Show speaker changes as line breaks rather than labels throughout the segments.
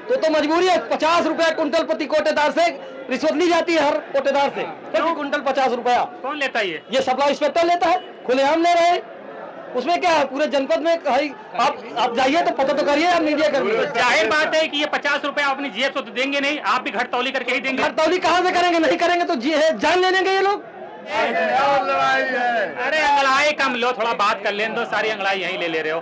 तो मजबूरी है। 50 रुपया कुंटल प्रति कोटेदार से रिश्वत ली जाती है, हर कोटेदार से प्रति कुंटल 50 रुपया।
कौन लेता है
ये सप्लाई इंस्पेक्टर लेता है, खुलेआम ले रहे हैं। उसमें क्या है, पूरे जनपद में आप जाइए तो पता तो करिए, आप मीडिया करिए।
जाहिर बात है कि ये 50 रुपया अपनी जेब से तो देंगे नहीं, आप भी घटतौली करके ही देंगे।
घटतौली कहाँ से करेंगे, नहीं करेंगे तो जान ले लेंगे ये लोग।
अरे अंगड़ाई कम लो, थोड़ा बात कर लेने दो, सारी अंगड़ाई यहीं ले रहे हो।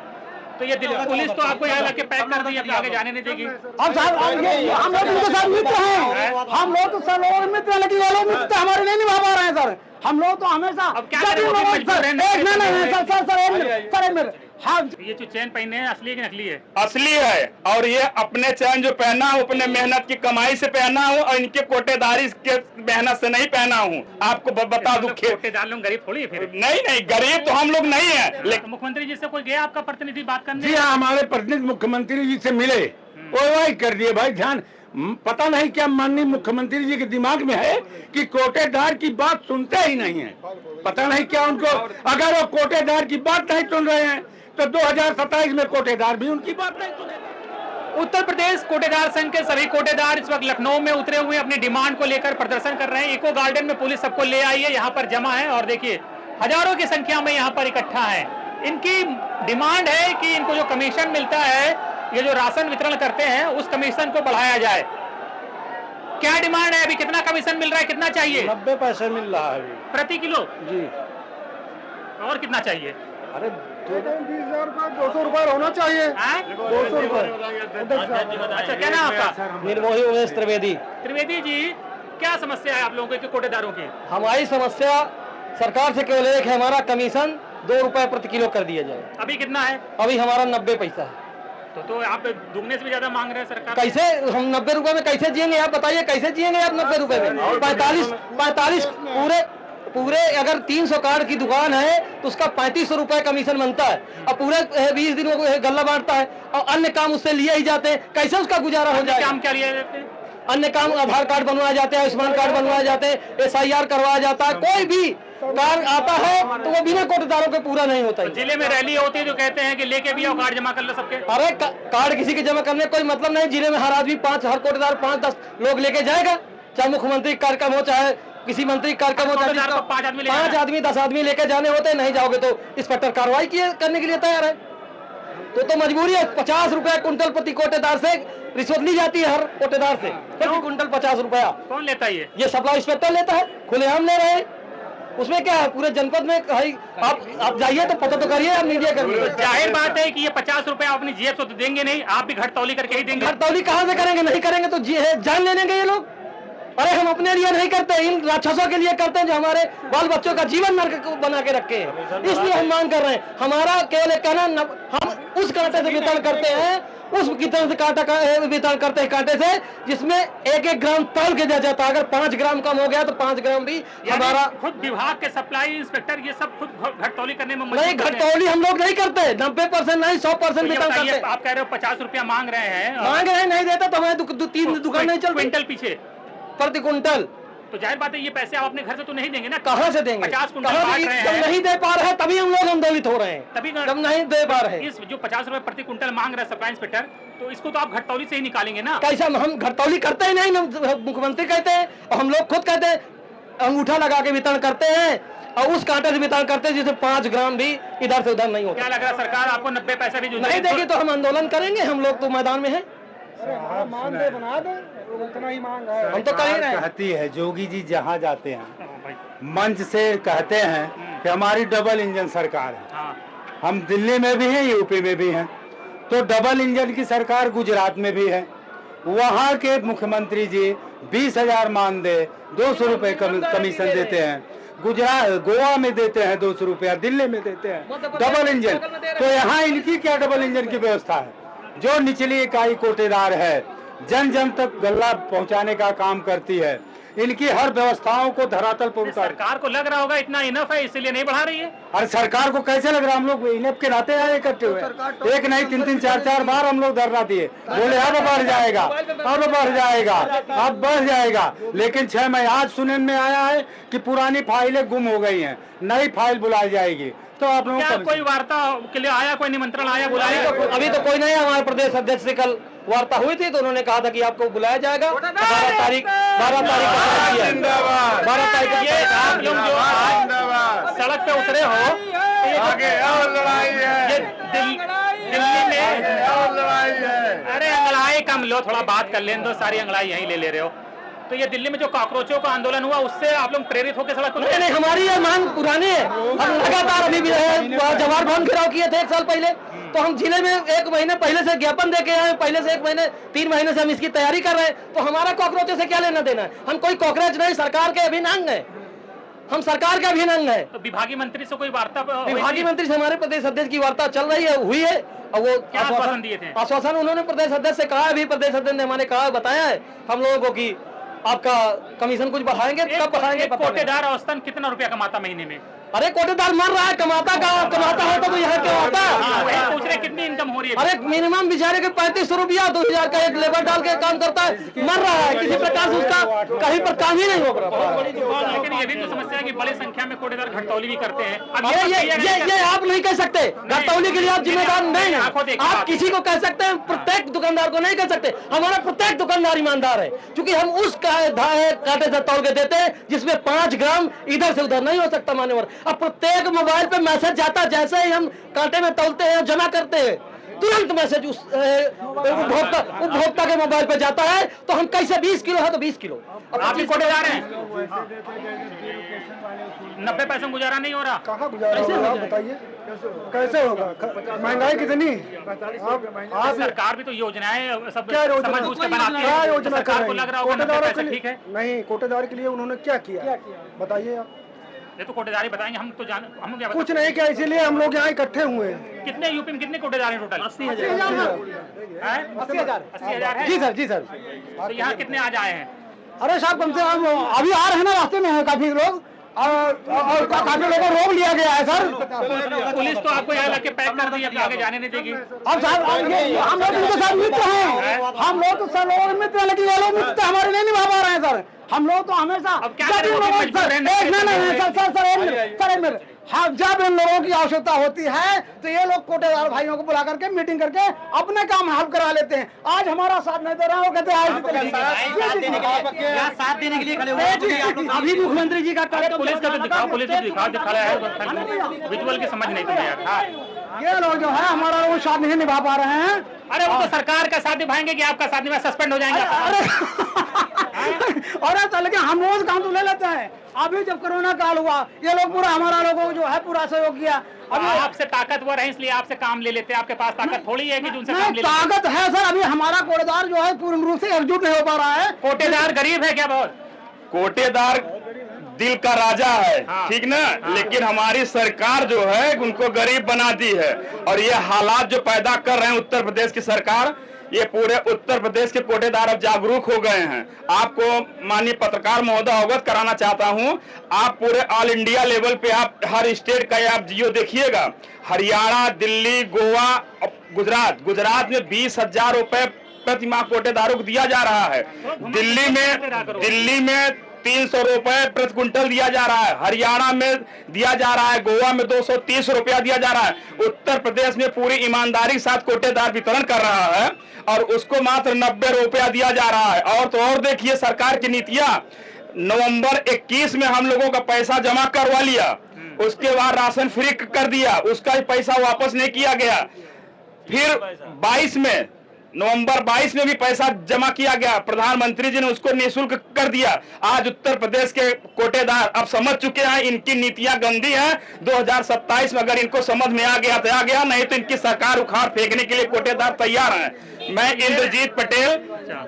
तो ये पुलिस तो आपको यहाँ लाके पैक कर दी, आगे जाने नहीं देगी।
अब साहब हम लोग उनके साथ मित्र हैं, हम लोग तो सब और मित्र, लेकिन वो लोग मित्र हमारे नहीं निभा पा रहे हैं सर। हम लोग तो हमेशा
अब क्या
सर हाँ,
ये जो चैन पहने हैं असली है कि नकली है?
असली है, और ये अपने चैन जो पहना हूँ अपने मेहनत की कमाई से पहना हूँ, और इनके कोटेदारी के मेहनत से नहीं पहना हूँ। आपको बता दूं,
कोटेदार लोग गरीब थोड़ी है फिर।
नहीं गरीब तो हम लोग नहीं है।
लेकिन मुख्यमंत्री जी से कोई गया आपका प्रतिनिधि बात करने?
जी हाँ, हमारे प्रतिनिधि मुख्यमंत्री जी से मिले, वो वही कर दिए भाई। ध्यान, पता नहीं क्या माननीय मुख्यमंत्री जी के दिमाग में है कि कोटेदार की बात सुनते ही नहीं है। पता नहीं क्या उनको, अगर वो कोटेदार की बात नहीं सुन रहे हैं तो 2027 में कोटेदार भी उनकी बात नहीं सुनेगा।
उत्तर प्रदेश कोटेदार संघ के सभी कोटेदार इस वक्त लखनऊ में उतरे हुए अपनी डिमांड को लेकर प्रदर्शन कर रहे हैं। इको गार्डन में पुलिस सबको ले आई है, यहाँ पर जमा है, और देखिए हजारों की संख्या में यहाँ पर इकट्ठा है। इनकी डिमांड है कि इनको जो कमीशन मिलता है, ये जो राशन वितरण करते हैं, उस कमीशन को बढ़ाया जाए। क्या डिमांड है? अभी कितना कमीशन मिल रहा है, कितना चाहिए?
90 पैसे मिल रहा है अभी
प्रति किलो
जी।
और कितना चाहिए?
अरे 20,000 रुपये, 200 रुपये होना चाहिए। 200 रुपये।
अच्छा, क्या नाम आपका?
निर्मोही उमेश त्रिवेदी।
त्रिवेदी जी, क्या समस्या है आप लोगों की, कोटेदारों की?
हमारी समस्या सरकार से केवल एक है, हमारा कमीशन 2 रुपए प्रति किलो कर दिया जाए।
अभी कितना है?
अभी हमारा 90 पैसा है।
तो आप दुगने से भी ज्यादा मांग रहे हैं सरकार?
कैसे हम 90 रुपए में कैसे जिएंगे, आप बताइए, कैसे जिएंगे आप 90 रुपए में? 45 पूरे अगर 300 कार्ड की दुकान है तो उसका 3500 रुपए कमीशन बनता है, और पूरे 20 दिन वो गल्ला बांटता है, और अन्य काम उससे लिए ही जाते हैं। कैसे उसका गुजारा हो जाए?
काम क्या लिए जाते हैं?
अन्य काम, आधार कार्ड बनवाए जाते हैं, आयुष्मान कार्ड बनवाए जाते हैं, SIR करवाया जाता है। कोई भी कार्ड आता है तो वो बिना कोटेदारों के पूरा नहीं होता है।
जिले में रैली होती है जो कहते हैं कि लेके भी आओ, कार्ड जमा कर लो सबके।
अरे कार्ड किसी के जमा करने कोई मतलब नहीं। जिले में हर आदमी हर कोटेदार 5-10 लोग लेके जाएगा, चाहे मुख्यमंत्री कार्यक्रम हो, चाहे किसी मंत्री कार्यक्रम हो,
5
आदमी 10 आदमी लेके जाने होते हैं। नहीं जाओगे तो इंस्पेक्टर कार्रवाई करने के लिए तैयार है। तो मजबूरी है। 50 रुपया कुंटल प्रति कोटेदार से रिश्वत ली जाती है, हर कोटेदार से प्रति कुंटल 50 रुपया।
कौन लेता है
ये सप्लाई इंस्पेक्टर लेता है, खुलेआम ले रहे हैं। उसमें क्या है, पूरे जनपद में आप जाइए तो पता तो करिए, आप मीडिया करिए।
जाहिर बात है कि ये 50 रुपया अपनी जेब से तो देंगे नहीं, आप भी घटतौली करके ही देंगे।
घटतौली कहाँ से करेंगे, नहीं करेंगे तो जान ले लेंगे ये लोग। अरे हम अपने लिए नहीं करते, इन राक्षसों के लिए करते हैं जो हमारे बाल बच्चों का जीवन नरक बना के रखे हैं। इसलिए हम मांग कर रहे हैं। हमारा केवल एक कहना, हम उस कांटे से वितरण करते हैं, उस वितरण से वितरण करते हैं कांटे से जिसमें 1-1 ग्राम तौल के दिया जाता है। अगर 5 ग्राम कम हो गया तो 5 ग्राम भी हमारा।
खुद विभाग के सप्लाई इंस्पेक्टर ये सब खुद घटतौली करने में
नहीं, घटतौली हम लोग नहीं करते। 90% नहीं, 100% वितरण करते हैं।
आप कह रहे हो 50 रुपया मांग रहे हैं,
नहीं देता तो हमें 2-3 दुकान नहीं चल।
क्विंटल पीछे
प्रति कुंटल,
तो जाहिर बात है ये पैसे आप अपने घर से तो नहीं देंगे ना।
कहाँ से देंगे?
50 कुंटल बांट रहे हैं,
नहीं दे पा रहे हैं तभी हम लोग आंदोलित हो रहे हैं।
तभी
जब नहीं दे पा रहे हैं।
इस जो 50 रुपए प्रति कुंटल मांग रहे हैं सप्लाई इंस्पेक्टर, तो इसको तो आप घटतौली से ही निकालेंगे ना।
कैसा? हम घटतौली करते ही नहीं, मुख्यमंत्री कहते हैं और हम लोग खुद कहते हैं। अंगूठा लगा के वितरण करते हैं और उस कांटे से वितरण करते हैं जिससे 5 ग्राम भी इधर से उधर नहीं होता।
क्या लग रहा है सरकार आपको 90 पैसा भी
नहीं देगी तो हम आंदोलन करेंगे। हम लोग तो मैदान में है।
बना दे, उतना ही मांग है।
हम तो कर ही रहे हैं।
कहती है योगी जी जहाँ जाते हैं मंच से कहते हैं कि हमारी डबल इंजन सरकार है। हम दिल्ली में भी हैं, यूपी में भी हैं, तो डबल इंजन की सरकार गुजरात में भी है। वहाँ के मुख्यमंत्री जी 20,000 मानदेय 200 रुपए कमीशन देते हैं। गोवा में देते हैं 200 रुपया, दिल्ली में देते हैं डबल इंजन। तो यहाँ इनकी क्या डबल इंजन की व्यवस्था है? जो निचली इकाई कोटेदार है, जन जन तक गल्ला पहुंचाने का काम करती है, इनकी हर व्यवस्थाओं को धरातल पर उतार।
सरकार को लग रहा होगा इतना इनफ है, इसलिए नहीं बढ़ा रही है।
अरे सरकार को कैसे लग रहा? हम लोग इनफ के नाते आए इकट्ठे हुए, एक नहीं 3-3, 4-4 बार हम लोग धरना दिए, बोले अब बढ़ जाएगा, अब बढ़ जाएगा, अब बढ़ जाएगा। लेकिन 6 महीने आज सुनने में आया है कि पुरानी फाइलें गुम हो गई हैं, नई फाइल बुलाई जाएगी। तो आप लोगों
कोई वार्ता के लिए आया, कोई निमंत्रण आया, बुलाया?
अभी तो कोई नहीं है। हमारे प्रदेश अध्यक्ष से कल वार्ता हुई थी तो उन्होंने कहा था कि आपको बुलाया जाएगा 12 तारीख का 12 तारीख को
ये आप लोग जो आज सड़क पे उतरे हो ये दिल्ली में अरे अंगड़ाई कम लो, थोड़ा बात कर लेने दो, सारी अंगड़ाई यहीं ले रहे हो। तो ये दिल्ली में जो कॉकरोचों का आंदोलन हुआ उससे आप लोग प्रेरित होकर सड़क पर?
नहीं, हमारी ये मांग पुरानी है। हम लगातार अभी भी जवाहर भवन घेराव किए थे 1 साल पहले, तो हम जिले में 1 महीने पहले से ज्ञापन दे के आए, पहले से 1 महीने 3 महीने से हम इसकी तैयारी कर रहे हैं। तो हमारा कॉकरोचों से क्या लेना देना है? हम कोई कॉकरोच नहीं, सरकार के अभिन्न अंग है, हम सरकार के अभिन्न अंग है।
तो विभागीय मंत्री से कोई वार्ता?
विभागीय मंत्री से हमारे प्रदेश अध्यक्ष की वार्ता चल रही है, हुई है। और वो
क्या आश्वासन दिए थे?
आश्वासन उन्होंने प्रदेश अध्यक्ष से कहा, अभी प्रदेश अध्यक्ष ने हमारे कहा, बताया है हम लोगों को कि आपका कमीशन कुछ बढ़ाएंगे, कब बढ़ाएंगे?
कोटेदार औसतन कितना रुपया कमाता महीने में?
अरे कोटेदार मर रहा है, कमाता होता तो यहाँ क्यों होता?
पूछ रहे कितनी इनकम हो रही है?
अरे मिनिमम बेचारे के 3500 रुपया 2000 का एक लेबर डाल के काम करता है, मर रहा है, किसी प्रकार से उसका कहीं पर काम ही नहीं हो रहा।
लेकिन ये भी तो समस्या है कि बड़ी संख्या में कोटेदार घटतौली भी करते हैं। अब
ये आप नहीं कह सकते, घटतौली के लिए आप जिम्मेदार नहीं है। आप किसी को कह सकते हैं, प्रत्येक दुकानदार को नहीं कह सकते। हमारा प्रत्येक दुकानदार ईमानदार है, क्योंकि हम उस कांटे से तौल के देते हैं जिसमें 5 ग्राम इधर से उधर नहीं हो सकता मान्यवर। अब प्रत्येक मोबाइल पे मैसेज जाता, जैसे ही हम कांटे में तौलते हैं, जमा करते हैं, तुरंत मैसेज उस उपभोक्ता के मोबाइल पे जाता है। तो हम कैसे 20 किलो है तो 20 किलो।
अब आप भी कोटेदार हैं, 90 पैसे में गुजारा नहीं हो रहा।
कहाँ गुजारा होगा बताइए, कैसे होगा? महंगाई कितनी?
आप सरकार भी तो योजनाएं सब
क्या योजना
समझ बूझ के बनाती है।
क्या योजना कर
सरकार को
रही
लग
है?
रहा होगा 90
कोटेदारों
पैसे
के
ठीक है।
लिए नहीं, कोटेदार के लिए उन्होंने क्या किया बताइए आप।
ये तो कोटेदारी बताएंगे, हम तो जान हम क्या
कुछ नहीं किया, इसीलिए हम लोग यहाँ इकट्ठे हुए हैं।
कितने यूपी में कितने कोटेदार हैं टोटल?
80,000
है।
जी सर, जी सर।
तो यहाँ कितने आज आए हैं?
अरे साहब कम से कम अभी आ रहे हैं ना, रास्ते में है काफी लोग, और काफी लोगों को रोक लिया गया है सर।
पुलिस तो आपको यहाँ लाके पैक कर दी, अब आगे जाने नहीं देगी।
अब साहब हम लोग उनके साथ मित्र हैं, हम लोग तो सर लोगों मित्र हैं, लेकिन वो लोग मित्र हमारे नहीं निभा पा रहे हैं सर। हम लोग तो हमेशा
अब क्या करें, मजबूर हैं।
सर हाँ, जब इन लोगों की आवश्यकता होती है तो ये लोग कोटेदार भाइयों को बुला करके मीटिंग करके अपने काम हल करा लेते हैं। आज हमारा साथ नहीं दे रहा है, वो कहते हैं
साथ देने के लिए खड़े हुए।
अभी मुख्यमंत्री जी का
पुलिस का तो दिखाओ, पुलिस तो दिखा रहा है, विजुअल की समझ नहीं तुम्हें यार।
ये लोग जो है हमारा वो साथ नहीं निभा पा रहे हैं।
अरे वो तो सरकार का साथ निभाएंगे कि आपका साथ निभा, सस्पेंड हो जाएंगे।
और ऐसा लेकिन हम रोज काम तो ले लेते हैं। अभी जब कोरोना काल हुआ, ये लोग पूरा हमारा लोगों को जो है पूरा सहयोग किया।
अभी आपसे ताकतवर है इसलिए आपसे काम ले लेते हैं, आपके पास ताकत थोड़ी है कि जिनसे काम ले लेते हैं।
ताकत है सर, अभी हमारा कोटेदार जो है पूर्ण रूप से एकजुट नहीं हो पा रहा है।
कोटेदार गरीब है क्या बहुत?
कोटेदार दिल का राजा है,
हाँ।
ठीक ना। लेकिन हमारी सरकार जो है उनको गरीब बना दी है, और ये हालात जो पैदा कर रहे हैं उत्तर प्रदेश की सरकार, ये पूरे उत्तर प्रदेश के कोटेदार अब जागरूक हो गए हैं। आपको माननीय पत्रकार महोदय अवगत कराना चाहता हूं, आप पूरे ऑल इंडिया लेवल पे आप हर स्टेट का आप जियो देखिएगा, हरियाणा, दिल्ली, गोवा, गुजरात में 20,000 रुपए प्रति माह कोटेदारों को दिया जा रहा है। दिल्ली में 300 रुपए प्रति क्विंटल दिया जा रहा है, हरियाणा में दिया जा रहा है, गोवा में 230 रुपया दिया जा रहा है। उत्तर प्रदेश में पूरी ईमानदारी के साथ कोटेदार वितरण कर रहा है और उसको मात्र 90 रुपया दिया जा रहा है। और तो और देखिए सरकार की नीतियां, नवंबर 21 में हम लोगों का पैसा जमा करवा लिया, उसके बाद राशन फ्री कर दिया, उसका पैसा वापस नहीं किया गया। फिर 22 में नवंबर 22 में भी पैसा जमा किया गया, प्रधानमंत्री जी ने उसको निःशुल्क कर दिया। आज उत्तर प्रदेश के कोटेदार अब समझ चुके हैं इनकी नीतियां गंदी हैं। 2027 में अगर इनको समझ में आ गया तो आ गया, नहीं तो इनकी सरकार उखाड़ फेंकने के लिए कोटेदार तैयार हैं। मैं इंद्रजीत पटेल,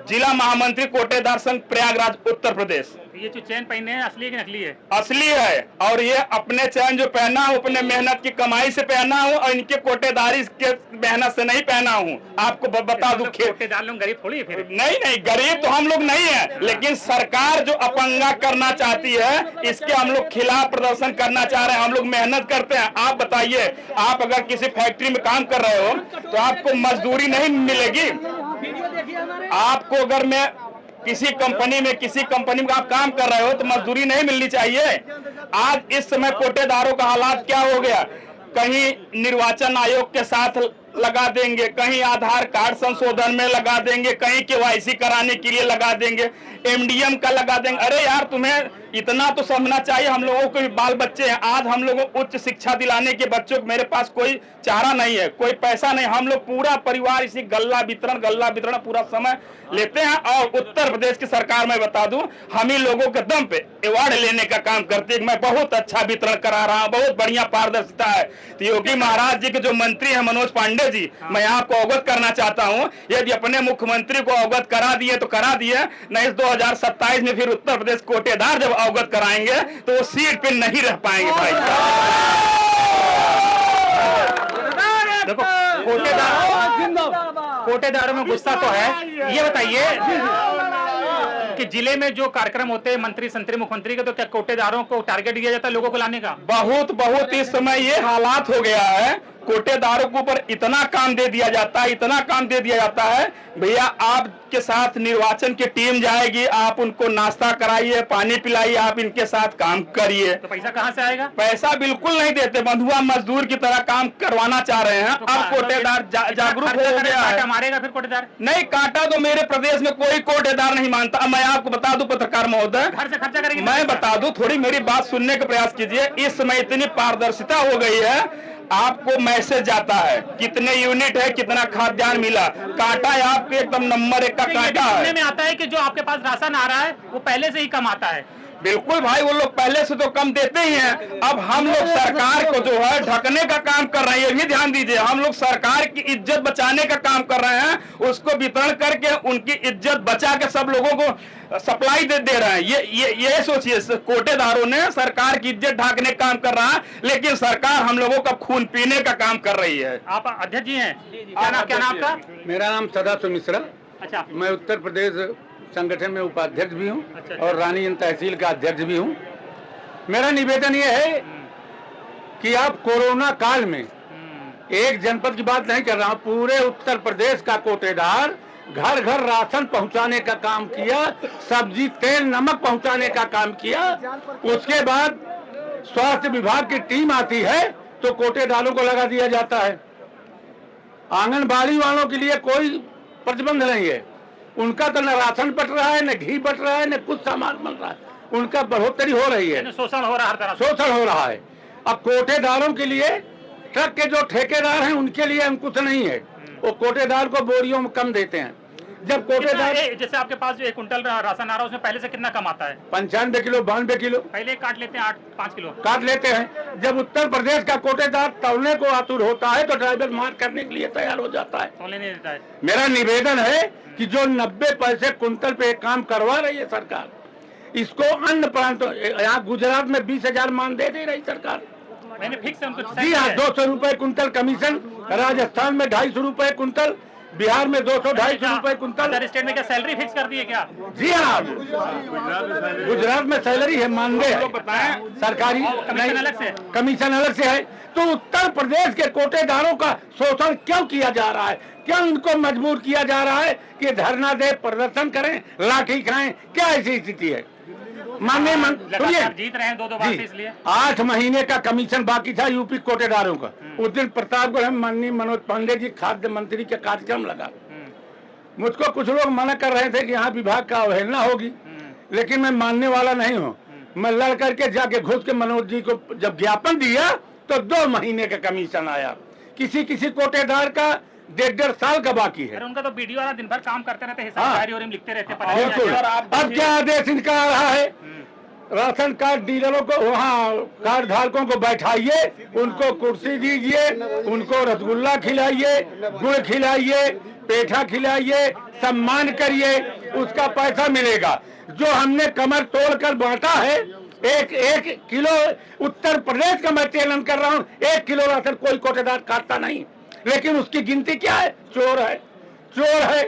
जिला महामंत्री कोटेदार संघ प्रयागराज उत्तर प्रदेश।
ये जो चैन पहने हैं असली की नकली है?
असली है, और ये अपने चैन जो पहना हूँ अपने मेहनत की कमाई से पहना हूँ, और इनके कोटेदारी के मेहनत से नहीं पहना हूँ। आपको बता दूं,
कोटेदार लोग गरीब थोड़ी है फिर।
नहीं, गरीब तो हम लोग नहीं है, लेकिन सरकार जो अपंगा करना चाहती है इसके हम लोग खिलाफ प्रदर्शन करना चाह रहे हैं। हम लोग मेहनत करते हैं। आप बताइए, आप अगर किसी फैक्ट्री में काम कर रहे हो तो आपको मजदूरी नहीं मिलेगी। आपको अगर मैं किसी कंपनी में आप काम कर रहे हो तो मजदूरी नहीं मिलनी चाहिए। आज इस समय कोटेदारों का हालात क्या हो गया, कहीं निर्वाचन आयोग के साथ लगा देंगे, कहीं आधार कार्ड संशोधन में लगा देंगे, कहीं केवाईसी कराने के लिए लगा देंगे, एमडीएम का लगा देंगे। अरे यार, तुम्हें इतना तो समझना चाहिए, हम लोगों को भी बाल बच्चे हैं। आज हम लोगों को उच्च शिक्षा दिलाने के बच्चों को, मेरे पास कोई चारा नहीं है, कोई पैसा नहीं, हम लोग पूरा परिवार इसी गल्ला वितरण पूरा समय लेते हैं। और उत्तर प्रदेश की सरकार, मैं बता दूं, हम ही लोगों के दम पे अवार्ड लेने का काम करती है। मैं बहुत अच्छा वितरण करा रहा हूं, बहुत बढ़िया पारदर्शिता है। तो योगी महाराज जी के जो मंत्री हैं मनोज पांडे जी, मैं आपको अवगत करना चाहता हूं, यदि अपने मुख्यमंत्री को अवगत करा दिए तो करा दिए, नहीं 2027 में फिर उत्तर प्रदेश कोटेदार जब अवगत कराएंगे तो वो सीट पे नहीं रह पाएंगे भाई।
देखो, कोटेदारों में गुस्सा तो है। ये बताइए कि जिले में जो कार्यक्रम होते हैं मंत्री संतरी मुख्यमंत्री के, तो क्या कोटेदारों को टारगेट दिया जाता है लोगों को लाने का?
बहुत इस समय ये हालात हो गया है, कोटेदारों के ऊपर इतना काम दे दिया जाता है, भैया आपके साथ निर्वाचन की टीम जाएगी, आप उनको नाश्ता कराइए, पानी पिलाइए, आप इनके साथ काम करिए।
तो पैसा कहाँ से आएगा?
पैसा बिल्कुल नहीं देते, बंधुआ मजदूर की तरह काम करवाना चाह रहे हैं।
तो
अब कोटेदार जागरूक हो गया है।
मारेगा फिर कोटेदार?
नहीं, काटा तो मेरे प्रदेश में कोई कोटेदार नहीं मानता। अब मैं आपको बता दूं पत्रकार महोदय,
घर से खर्चा करेंगे।
मैं बता दूं, थोड़ी मेरी बात सुनने का प्रयास कीजिए। इस समय इतनी पारदर्शिता हो गई है, आपको मैसेज जाता है कितने यूनिट है, कितना खाद्यान्न मिला, कांटा है आपके एकदम नंबर 1 का कांटा है।
में आता है कि जो आपके पास राशन आ रहा है वो पहले से ही कम आता है।
बिल्कुल भाई, वो लोग पहले से तो कम देते ही हैं। अब हम लोग सरकार को जो है ढकने का काम कर रहे हैं, ये भी ध्यान दीजिए। हम लोग सरकार की इज्जत बचाने का काम कर रहे हैं, उसको वितरण करके उनकी इज्जत बचा के सब लोगों को सप्लाई दे रहे हैं। ये सोचिए, कोटेदारों ने सरकार की इज्जत ढाकने का काम कर रहा है, लेकिन सरकार हम लोगों का खून पीने का काम कर रही है।
आप अध्यक्ष जी हैं? क्या नाम आपका?
मेरा नाम सदाशिव मिश्रा।
अच्छा,
मैं उत्तर प्रदेश संगठन में उपाध्यक्ष भी हूं।
अच्छा।
और रानीगंज तहसील का अध्यक्ष भी हूं। मेरा निवेदन यह है कि आप कोरोना काल में, एक जनपद की बात नहीं कर रहा हूं, पूरे उत्तर प्रदेश का कोटेदार घर घर राशन पहुंचाने का काम किया, सब्जी तेल नमक पहुंचाने का काम किया। उसके बाद स्वास्थ्य विभाग की टीम आती है तो कोटेदारों को लगा दिया जाता है। आंगनबाड़ी वालों के लिए कोई प्रतिबंध नहीं है, उनका तो न राशन बट रहा है, न घी बट रहा है, न कुछ सामान बन रहा है, उनका बढ़ोतरी हो रही है,
शोषण हो रहा है, हर तरह
शोषण हो रहा है। अब कोटेदारों के लिए, ट्रक के जो ठेकेदार हैं उनके लिए हम कुछ नहीं है, वो कोटेदार को बोरियों में कम देते हैं। जब कोटेदार,
जैसे आपके पास जो 1 कुंटल राशन आ रहा है उसमें पहले से कितना कम आता है?
95 किलो 92 किलो
पहले काट लेते हैं, 8-5 किलो
काट लेते हैं। जब उत्तर प्रदेश का कोटेदार तौलने को आतुर होता है तो ड्राइवर मार करने के लिए तैयार हो जाता है।
तौलने नहीं देता है।
मेरा निवेदन है कि जो 90 पैसे कुंतल पे काम करवा रही है सरकार, इसको अन्य प्रांतों, यहाँ गुजरात में 20,000 मान दे रही सरकार।
मैंने फिक्स है उनको।
जी हाँ, 200 रुपए कुंतल कमीशन, राजस्थान में 250 रुपए कुंतल, बिहार में 200-250 रुपए कुंतल।
अदर स्टेट में क्या सैलरी फिक्स कर दी है क्या?
जी हाँ, गुजरात में सैलरी है, मानदेय है, सरकारी
कमीशन अलग से?
कमीशन अलग से है। तो उत्तर प्रदेश के कोटेदारों का शोषण क्यों किया जा रहा है? क्यों इनको मजबूर किया जा रहा है कि धरना दे, प्रदर्शन करें, लाठी खाएं? क्या ऐसी स्थिति है? माननीय सुनिए,
जीत रहे हैं 2-2 बार से, इसलिए
8 महीने का कमीशन बाकी था यूपी कोटेदारों का। उस दिन प्रतापगढ़ में माननीय मनोज पांडे जी खाद्य मंत्री का कार्यक्रम लगा। मुझको कुछ लोग मना कर रहे थे कि यहाँ विभाग का अवहेलना होगी, लेकिन मैं मानने वाला नहीं हूँ। मैं लड़ करके जाके घुस के मनोज जी को जब ज्ञापन दिया तो 2 महीने का कमीशन आया। किसी किसी कोटेदार का 1.5 साल का बाकी है।
उनका तो वीडियो वाला दिन भर काम करते रहते, हिसाब डायरी और लिखते रहते हैं।
बिल्कुल। अब क्या आदेश इनका आ रहा है? राशन कार्ड डीलरों को, वहाँ कार्ड धारकों को बैठाइए, उनको कुर्सी दीजिए, उनको रसगुल्ला खिलाइए, गुड़ खिलाइए, पेठा खिलाइए, सम्मान करिए, उसका पैसा मिलेगा। जो हमने कमर तोड़कर बांटा है, एक किलो, उत्तर प्रदेश का मैं चयन कर रहा हूँ, 1 किलो राशन कोई कोटेदार काटता नहीं, लेकिन उसकी गिनती क्या है? चोर है, चोर है।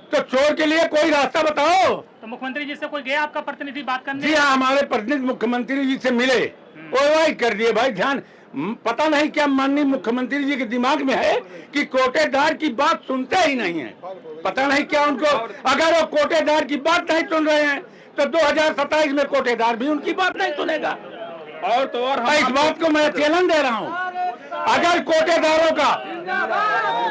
तो चोर के लिए कोई रास्ता बताओ।
तो मुख्यमंत्री जी से कोई गया आपका प्रतिनिधि बात करने?
जी हाँ, हमारे प्रतिनिधि मुख्यमंत्री जी से मिले, वो कर दिए। भाई ध्यान, पता नहीं क्या माननीय मुख्यमंत्री जी के दिमाग में है कि कोटेदार की बात सुनते ही नहीं है। पता नहीं क्या उनको, अगर वो कोटेदार की बात नहीं सुन रहे हैं तो 2027 में कोटेदार भी उनकी बात नहीं सुनेगा।
और तो और
इस बात को मैं चैलेंज दे रहा हूँ अगर कोटेदारों का,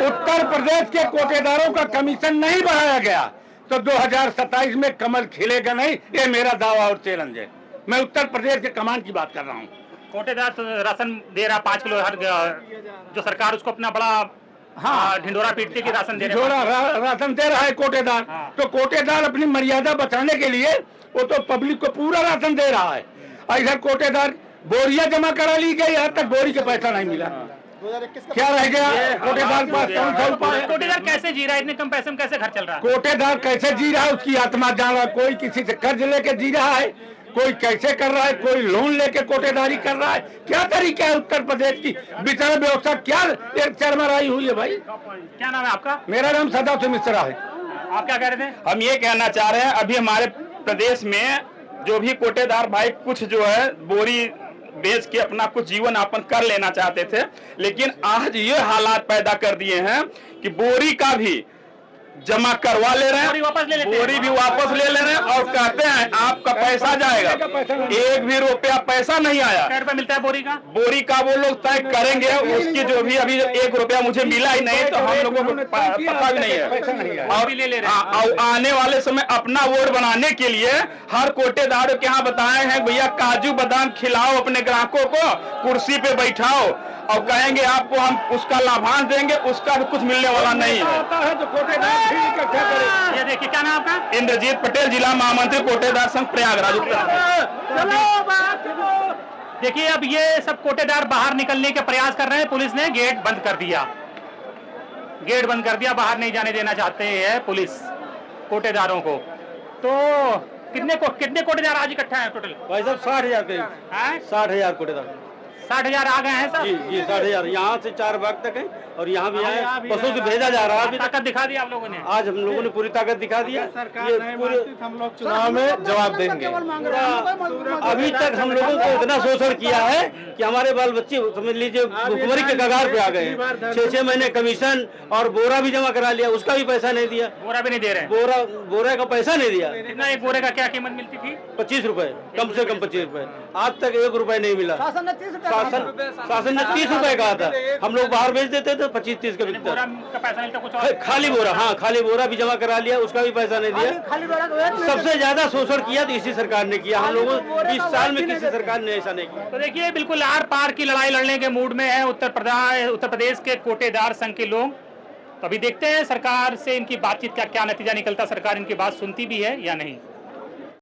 उत्तर प्रदेश के कोटेदारों का कमीशन नहीं बढ़ाया गया तो 2027 में कमल खिलेगा नहीं। ये मेरा दावा और चैलेंज है। मैं उत्तर प्रदेश के कमान की बात कर रहा हूँ।
कोटेदार तो राशन दे रहा 5 किलो हर, जो सरकार उसको अपना बड़ा ढिंडोरा पीटती की राशन दे रहा है।
राशन दे रहा है कोटेदार, तो कोटेदार अपनी मर्यादा बचाने के लिए वो तो पब्लिक को पूरा राशन दे रहा है। और इधर कोटेदार बोरियां जमा करा ली गई, आज तक बोरी का पैसा नहीं मिला। क्या रह गया कोटेदार पास?
कोटेदार कैसे जी रहा है? इतने कम पैसे में कैसे घर चल रहा है?
कोटेदार कैसे जी रहा है उसकी आत्मा जान रहा है। कोई किसी से कर्ज लेके जी रहा है, कोई कैसे कर रहा है, कोई लोन लेके कोटेदारी कर रहा है। क्या तरीका है उत्तर प्रदेश की वितरण व्यवस्था? क्या एक चरमराई हुई है भाई।
क्या नाम है आपका?
मेरा नाम सदाशिव मिश्रा है।
आप क्या कह रहे थे?
हम ये कहना चाह रहे हैं, अभी हमारे प्रदेश में जो भी कोटेदार भाई कुछ जो है बोरी बेच के अपना कुछ जीवन यापन कर लेना चाहते थे, लेकिन आज ये हालात पैदा कर दिए हैं कि बोरी का भी जमा करवा ले रहे हैं, बोरी भी वापस ले ले रहे हैं और कहते हैं आपका पैसा जाएगा। एक भी रुपया पैसा नहीं आया।
क्या रुपया मिलता है बोरी का?
बोरी का वो लोग तय करेंगे, उसकी जो भी अभी 1 रुपया मुझे मिला ही नहीं, तो हम लोगों को पता भी नहीं है। और आने वाले समय अपना वोट बनाने के लिए हर कोटेदारों के यहाँ बताए हैं भैया काजू बादाम खिलाओ अपने ग्राहकों को, कुर्सी पे बैठाओ और कहेंगे आपको हम उसका लाभांश देंगे, उसका भी कुछ मिलने वाला नहीं है।
ये देखिए, क्या नाम आपका?
इंद्रजीत पटेल, जिला महामंत्री कोटेदार संघ प्रयागराज उत्तर प्रदेश।
देखिए, अब ये सब कोटेदार बाहर निकलने के प्रयास कर रहे हैं। पुलिस ने गेट बंद कर दिया, गेट बंद कर दिया, बाहर नहीं जाने देना चाहते हैं पुलिस कोटेदारों को। तो कितने कोटेदार आज इकट्ठा है टोटल?
भाई साहब 60,000 के 60,000 कोटेदार।
60,000 आ गए हैं सर?
जी 60,000। यहाँ से 4 बाग तक है और यहाँ भी आए, बसों से भेजा जा रहा है। अभी
ताकत दिखा दी आप लोगों ने?
आज हम लोगों ने पूरी ताकत दिखा दिया। ये पूरे
हम लोग चुनाव में जवाब देंगे।
अभी तक हम लोगों को इतना शोषण किया है कि हमारे बाल बच्चे समझ लीजिए भुखमरी के कगार पे आ गए हैं। 6-6 महीने कमीशन और बोरा भी जमा करा लिया, उसका भी पैसा नहीं दिया।
बोरा भी नहीं दे रहे?
बोरा का पैसा नहीं दिया।
कितना एक बोरे का क्या कीमत मिलती थी?
25 रुपए, कम से कम 25 रुपए। आज तक 1 रुपए नहीं मिला। शासन ने 30 रुपए कहा था, हम लोग बाहर बेच देते थे 25-30 का बिकता।
बोरा का पैसा नहीं था कुछ और?
खाली बोरा, हाँ खाली बोरा भी जमा करा लिया, उसका भी पैसा नहीं दिया। सबसे ज्यादा शोषण किया तो इसी सरकार ने किया। हम लोगों 20 साल में किसी सरकार ने ऐसा नहीं किया।
तो देखिए, बिल्कुल आर पार की लड़ाई लड़ने के मूड में है उत्तर प्रदेश के कोटेदार संघ के लोग। तो अभी देखते हैं सरकार से इनकी बातचीत का क्या नतीजा निकलता, सरकार इनकी बात सुनती भी है या नहीं।